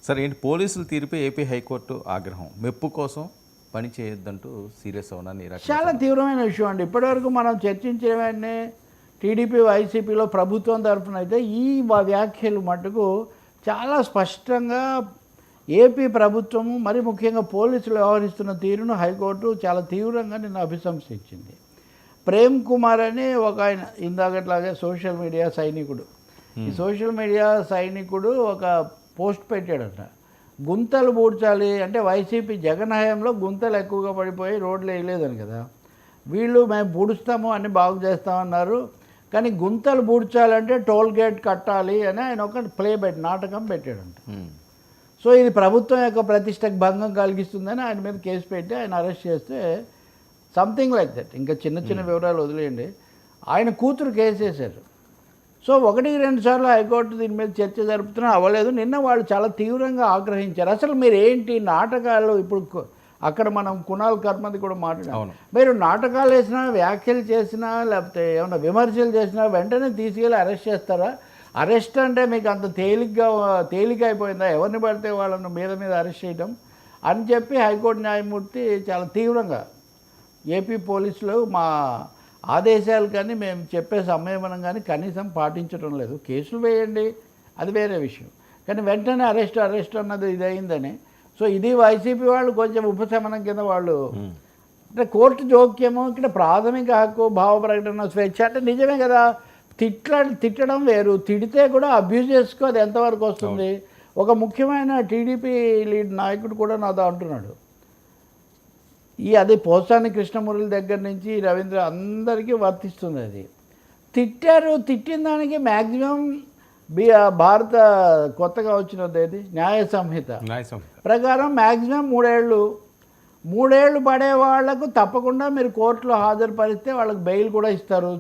సరే ఏంటి పోలీసులు తీరుపై ఏపీ హైకోర్టు ఆగ్రహం మెప్పు కోసం పని చేయొద్దంటూ సీరియస్ అవునని చాలా తీవ్రమైన విషయం అండి. ఇప్పటివరకు మనం చర్చించేవన్నీ టీడీపీ వైసీపీలో ప్రభుత్వం తరఫున అయితే ఈ వ్యాఖ్యలు మటుకు చాలా స్పష్టంగా ఏపీ ప్రభుత్వము మరి ముఖ్యంగా పోలీసులు వ్యవహరిస్తున్న తీరును హైకోర్టు చాలా తీవ్రంగా నిన్న అభిశంసించింది. ప్రేమ్ కుమార్ అని ఒక ఆయన ఇందాకట్లాగే సోషల్ మీడియా సైనికుడు, ఈ సోషల్ మీడియా సైనికుడు ఒక పోస్ట్ పెట్టాడట. గుంతలు పూడ్చాలి అంటే వైసీపీ జగన్ హయాంలో గుంతలు ఎక్కువగా పడిపోయి రోడ్లు వేయలేదని కదా, వీళ్ళు మేము పూడుస్తాము అన్ని బాగు చేస్తామన్నారు, కానీ గుంతలు పూడ్చాలంటే టోల్ గేట్ కట్టాలి అని ఆయన ఒక నాటకం పెట్టాడంట. సో ఇది ప్రభుత్వం యొక్క ప్రతిష్టకు భంగం కలిగిస్తుందని ఆయన మీద కేసు పెట్టి ఆయన అరెస్ట్ చేస్తే సంథింగ్ లైక్ దట్. ఇంకా చిన్న చిన్న వివరాలు వదిలేయండి, ఆయన కూతురు కేసు వేశారు. సో 1-2 సార్లు హైకోర్టు దీని మీద చర్చ జరుపుతున్నా అవ్వలేదు. నిన్న వాళ్ళు చాలా తీవ్రంగా ఆగ్రహించారు. అసలు మీరు ఏంటి నాటకాలు, ఇప్పుడు అక్కడ మనం కునాల్ కర్మది కూడా మాట్లాడాం, మీరు నాటకాలు వేసినా వ్యాఖ్యలు చేసినా లేకపోతే ఏమైనా విమర్శలు చేసినా వెంటనే తీసుకెళ్ళి అరెస్ట్ చేస్తారా? అరెస్ట్ అంటే మీకు అంత తేలిక అయిపోయిందా? ఎవరిని పడితే వాళ్ళను మీద అరెస్ట్ చేయడం అని చెప్పి హైకోర్టు న్యాయమూర్తి చాలా తీవ్రంగా ఏపీ పోలీసులు మా ఆదేశాలు కానీ మేము చెప్పే సంయమనం కానీ కనీసం పాటించడం లేదు. కేసులు వేయండి, అది వేరే విషయం, కానీ వెంటనే అరెస్ట్ అన్నది ఇది అయిందని. సో ఇది వైసీపీ వాళ్ళు కొంచెం ఉపశమనం కింద వాళ్ళు అంటే కోర్టు జోక్యము ఇక్కడ ప్రాథమిక హక్కు భావ ప్రకటన స్వేచ్ఛ అంటే నిజమే కదా. తిట్టడం వేరు, తిడితే కూడా అబ్యూజ్ చేసుకో అది ఎంతవరకు వస్తుంది? ఒక ముఖ్యమైన టీడీపీ లీడ్ నాయకుడు కూడా నాతో అంటున్నాడు, అది పోసాని కృష్ణమురళి దగ్గర నుంచి రవీంద్ర అందరికీ వర్తిస్తుంది. అది తిట్టిన దానికి మ్యాక్సిమం భారత కొత్తగా వచ్చినది న్యాయ సంహిత ప్రకారం మ్యాక్సిమం 3 ఏళ్ళు పడే వాళ్లకు తప్పకుండా మీరు కోర్టులో హాజరుపరిస్తే వాళ్ళకి బెయిల్ కూడా ఇస్తారు,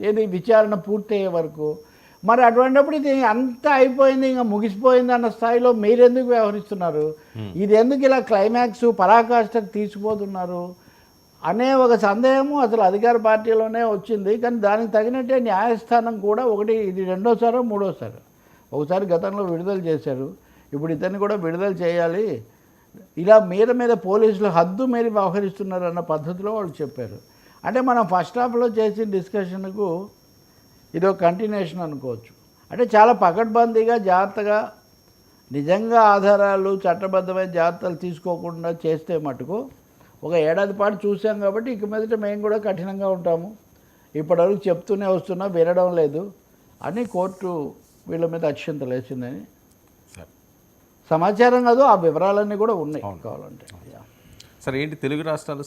ఏది విచారణ పూర్తయ్యే వరకు. మరి అటువంటిప్పుడు ఇది అంతా అయిపోయింది, ఇంకా ముగిసిపోయింది అన్న స్థాయిలో మీరెందుకు వ్యవహరిస్తున్నారు? ఇది ఎందుకు ఇలా క్లైమాక్స్ పరాకాష్ఠకు తీసుకుపోతున్నారు అనే ఒక సందేహము అసలు అధికార పార్టీలోనే వచ్చింది. కానీ దానికి తగినట్టే న్యాయస్థానం కూడా ఇది 2వ 3వసారి, ఒకసారి గతంలో విడుదల చేశారు, ఇప్పుడు ఇతన్ని కూడా విడుదల చేయాలి, ఇలా మీద పోలీసులు హద్దు మీరి వ్యవహరిస్తున్నారు అన్న పద్ధతిలో వాళ్ళు చెప్పారు. అంటే మనం ఫస్ట్ హాఫ్లో చేసిన డిస్కషన్కు ఇదో కంటిన్యూషన్ అనుకోవచ్చు. అంటే చాలా పకడ్బందీగా జాగ్రత్తగా నిజంగా ఆధారాలు చట్టబద్ధమైన జాగ్రత్తలు తీసుకోకుండా చేస్తే మటుకు 1 ఏడాది పాటు చూసాం కాబట్టి ఇక మీదట మేము కూడా కఠినంగా ఉంటాము, ఇప్పటివరకు చెప్తూనే వస్తున్నా వినడం లేదు అని కోర్టు వీళ్ళ మీద అక్షంతలు వేసిందని సమాచారం కాదు, ఆ వివరాలన్నీ కూడా ఉన్నాయి కావాలంటే. సరే ఏంటి తెలుగు రాష్ట్రాలు